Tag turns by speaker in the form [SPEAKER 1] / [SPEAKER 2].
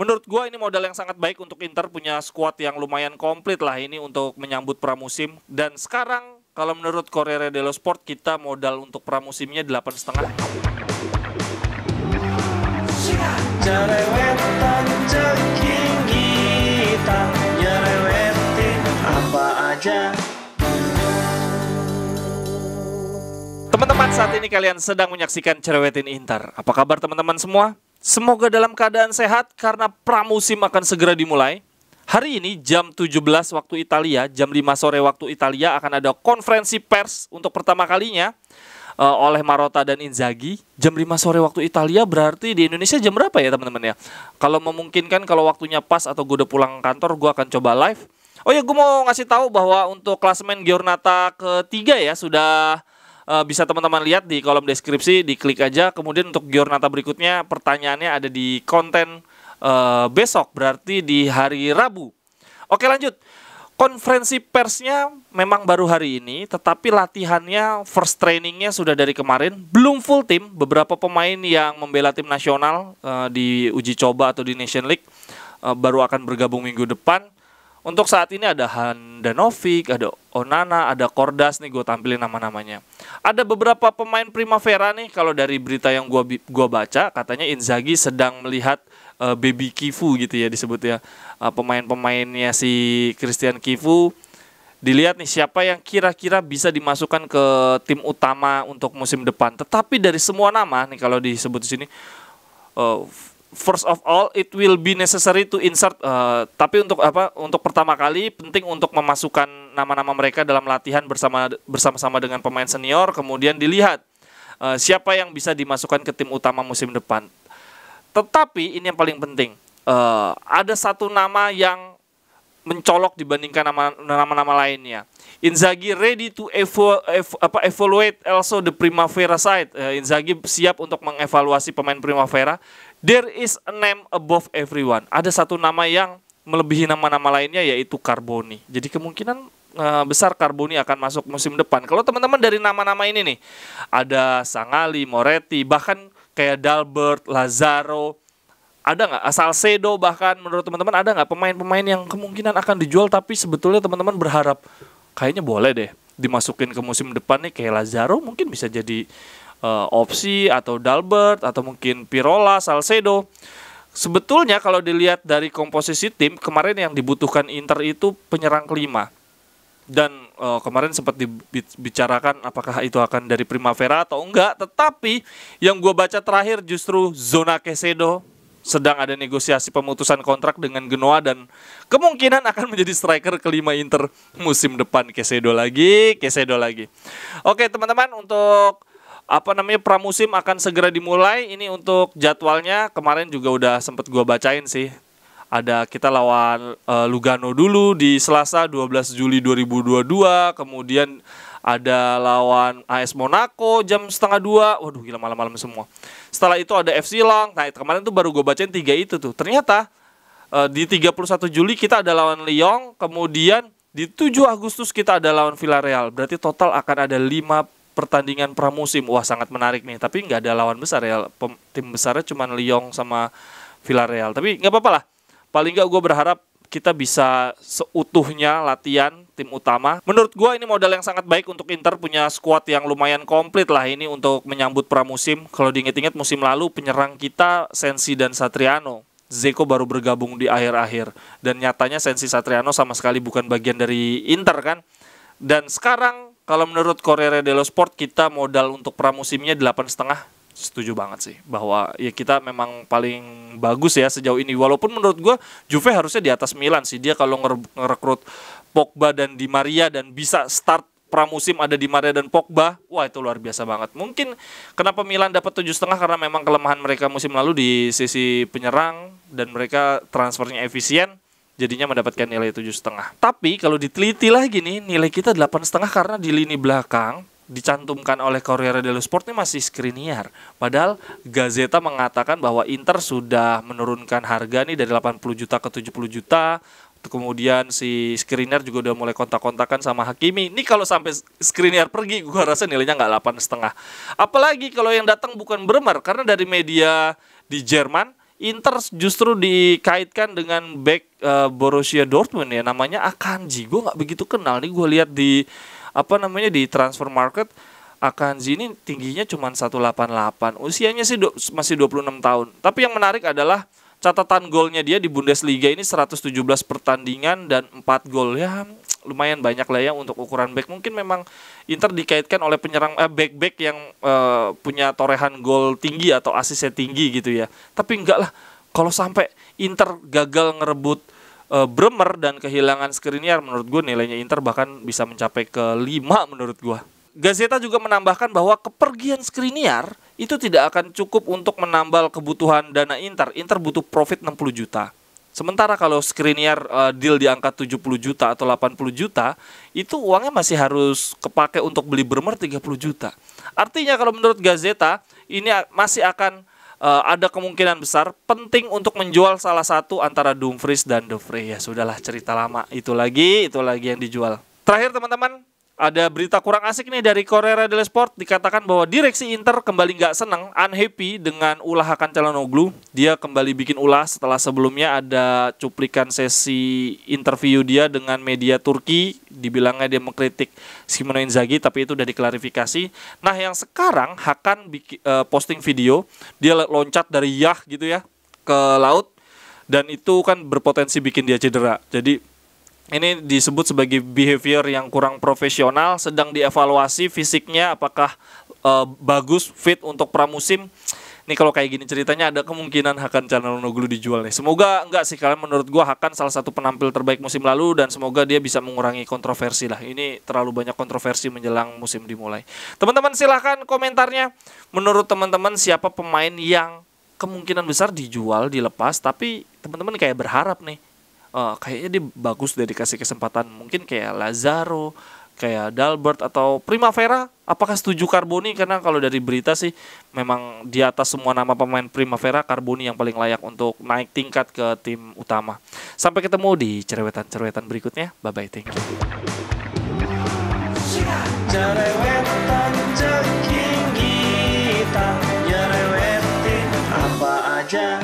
[SPEAKER 1] Menurut gua ini modal yang sangat baik untuk Inter, punya skuad yang lumayan komplit lah ini untuk menyambut pramusim. Dan sekarang kalau menurut Corriere dello Sport kita modal untuk pramusimnya 8,5.
[SPEAKER 2] Cerewetan ceking kita nyerewetin apa aja.
[SPEAKER 1] Teman-teman, saat ini kalian sedang menyaksikan Cerewetin Inter. Apa kabar teman-teman semua? Semoga dalam keadaan sehat karena pramusim akan segera dimulai. Hari ini jam 17 waktu Italia, jam 5 sore waktu Italia akan ada konferensi pers untuk pertama kalinya oleh Marotta dan Inzaghi. Jam 5 sore waktu Italia berarti di Indonesia jam berapa ya teman-teman ya? Kalau memungkinkan, kalau waktunya pas atau gue udah pulang kantor, gue akan coba live. Oh ya, gue mau ngasih tahu bahwa untuk klasemen Giornata ketiga ya sudah bisa teman-teman lihat di kolom deskripsi, diklik aja. Kemudian untuk Giornata berikutnya pertanyaannya ada di konten besok, berarti di hari Rabu. Oke, lanjut. Konferensi persnya memang baru hari ini, tetapi latihannya, first trainingnya sudah dari kemarin. Belum full tim, beberapa pemain yang membela tim nasional di uji coba atau di Nation League baru akan bergabung minggu depan. Untuk saat ini ada Handanovic, ada Onana, ada Kordas nih, gue tampilin nama-namanya. Ada beberapa pemain Primavera nih, kalau dari berita yang gua baca, katanya Inzaghi sedang melihat Baby Kivu gitu ya disebut ya. Pemain-pemainnya si Christian Kivu. Dilihat nih siapa yang kira-kira bisa dimasukkan ke tim utama untuk musim depan. Tetapi dari semua nama nih kalau disebut di sini, first of all, it will be necessary to insert. Tapi untuk apa? Untuk pertama kali penting untuk memasukkan nama-nama mereka dalam latihan bersama-sama dengan pemain senior. Kemudian dilihat siapa yang bisa dimasukkan ke tim utama musim depan. Tetapi ini yang paling penting. Ada satu nama yang mencolok dibandingkan nama-nama lainnya. Inzaghi ready to evaluate also the Primavera side. Inzaghi siap untuk mengevaluasi pemain Primavera. There is a name above everyone. Ada satu nama yang melebihi nama-nama lainnya, yaitu Carboni. Jadi kemungkinan besar Carboni akan masuk musim depan. Kalau teman-teman dari nama-nama ini nih, ada Sangali, Moretti, bahkan kayak Dalbert, Lazaro, ada nggak? Salcedo, bahkan menurut teman-teman ada nggak pemain-pemain yang kemungkinan akan dijual, tapi sebetulnya teman-teman berharap kayaknya boleh deh dimasukin ke musim depan nih, kayak Lazaro mungkin bisa jadi opsi, atau Dalbert, atau mungkin Pirola, Salcedo. Sebetulnya kalau dilihat dari komposisi tim, kemarin yang dibutuhkan Inter itu penyerang kelima. Dan kemarin sempat dibicarakan apakah itu akan dari Primavera atau enggak. Tetapi yang gue baca terakhir justru Zona Caicedo sedang ada negosiasi pemutusan kontrak dengan Genoa dan kemungkinan akan menjadi striker kelima Inter musim depan. Caicedo lagi. Oke teman-teman, untuk pramusim akan segera dimulai. Ini untuk jadwalnya kemarin juga udah sempet gue bacain sih. Ada kita lawan Lugano dulu di Selasa 12 Juli 2022. Kemudian ada lawan AS Monaco jam 1:30. Waduh gila, malam-malam semua. Setelah itu ada FC Lyon. Nah kemarin tuh baru gue bacain 3 itu tuh. Ternyata di 31 Juli kita ada lawan Lyon. Kemudian di 7 Agustus kita ada lawan Villarreal. Berarti total akan ada 5 pertandingan pramusim. Wah sangat menarik nih. Tapi nggak ada lawan besar ya. Tim besarnya cuma Lyon sama Villarreal. Tapi nggak apa-apa lah. Paling nggak gue berharap kita bisa seutuhnya latihan tim utama. Menurut gue ini modal yang sangat baik untuk Inter, punya skuad yang lumayan komplit lah ini untuk menyambut pramusim. Kalau diinget-inget musim lalu penyerang kita Sensi dan Satriano. Dzeko baru bergabung di akhir-akhir. Dan nyatanya Sensi Satriano sama sekali bukan bagian dari Inter kan. Dan sekarang kalau menurut Corriere dello Sport kita modal untuk pramusimnya 8,5. Setuju banget sih bahwa ya kita memang paling bagus ya sejauh ini. Walaupun menurut gue Juve harusnya di atas Milan sih. Dia kalau ngerekrut Pogba dan Di Maria dan bisa start pramusim ada Di Maria dan Pogba, wah itu luar biasa banget. Mungkin kenapa Milan dapat 7,5 karena memang kelemahan mereka musim lalu di sisi penyerang dan mereka transfernya efisien, jadinya mendapatkan nilai 7,5. Tapi kalau diteliti lagi nih, nilai kita 8,5 karena di lini belakang dicantumkan oleh Corriere dello Sport ini masih Skriniar. Padahal Gazzetta mengatakan bahwa Inter sudah menurunkan harga nih dari 80 juta ke 70 juta. Kemudian si Skriniar juga udah mulai kontak-kontakan sama Hakimi. Ini kalau sampai Skriniar pergi, gua rasa nilainya nggak 8,5. Apalagi kalau yang datang bukan Bremer, karena dari media di Jerman Inter justru dikaitkan dengan back Borussia Dortmund ya, namanya Akanji. Gue nggak begitu kenal nih, gue lihat di di transfer market. Akanji ini tingginya cuma 188. Usianya sih masih 26 tahun. Tapi yang menarik adalah catatan golnya dia di Bundesliga ini 117 pertandingan dan 4 gol. Ya lumayan banyak lah ya untuk ukuran back. Mungkin memang Inter dikaitkan oleh penyerang back-back yang punya torehan gol tinggi atau asisnya tinggi gitu ya. Tapi enggak lah, kalau sampai Inter gagal ngerebut Bremer dan kehilangan Skriniar, menurut gue nilainya Inter bahkan bisa mencapai ke 5 menurut gue. Gazeta juga menambahkan bahwa kepergian Skriniar itu tidak akan cukup untuk menambal kebutuhan dana Inter. Inter butuh profit 60 juta. Sementara kalau Skriniar deal di angka 70 juta atau 80 juta, itu uangnya masih harus kepake untuk beli Bremer 30 juta. Artinya kalau menurut Gazeta, ini masih akan ada kemungkinan besar penting untuk menjual salah satu antara Dumfries dan De Vrij. Ya sudahlah, cerita lama. Itu lagi yang dijual. Terakhir teman-teman, ada berita kurang asik nih dari Corriere dello Sport. Dikatakan bahwa direksi Inter kembali nggak senang, unhappy dengan ulah Hakan Çalhanoğlu. Dia kembali bikin ulah setelah sebelumnya ada cuplikan sesi interview dia dengan media Turki. Dibilangnya dia mengkritik Simone Inzaghi, tapi itu udah diklarifikasi. Nah yang sekarang Hakan posting video, dia loncat dari yah gitu ya ke laut. Dan itu kan berpotensi bikin dia cedera. Jadi ini disebut sebagai behavior yang kurang profesional, sedang dievaluasi fisiknya apakah bagus, fit untuk pramusim. Nih kalau kayak gini ceritanya ada kemungkinan Hakan Çalhanoğlu dijual nih. Semoga enggak sih, kalian menurut gua Hakan salah satu penampil terbaik musim lalu dan semoga dia bisa mengurangi kontroversi lah. Ini terlalu banyak kontroversi menjelang musim dimulai. Teman-teman silahkan komentarnya. Menurut teman-teman siapa pemain yang kemungkinan besar dijual, dilepas, tapi teman-teman kayak berharap nih, kayaknya dia bagus dari dikasih kesempatan, mungkin kayak Lazaro, kayak Dalbert atau Primavera. Apakah setuju Carboni? Karena kalau dari berita sih memang di atas semua nama pemain Primavera, Carboni yang paling layak untuk naik tingkat ke tim utama. Sampai ketemu di cerewetan berikutnya. Bye bye, thank you.
[SPEAKER 2] Cerewetan ceking kita nyerewetin apa aja.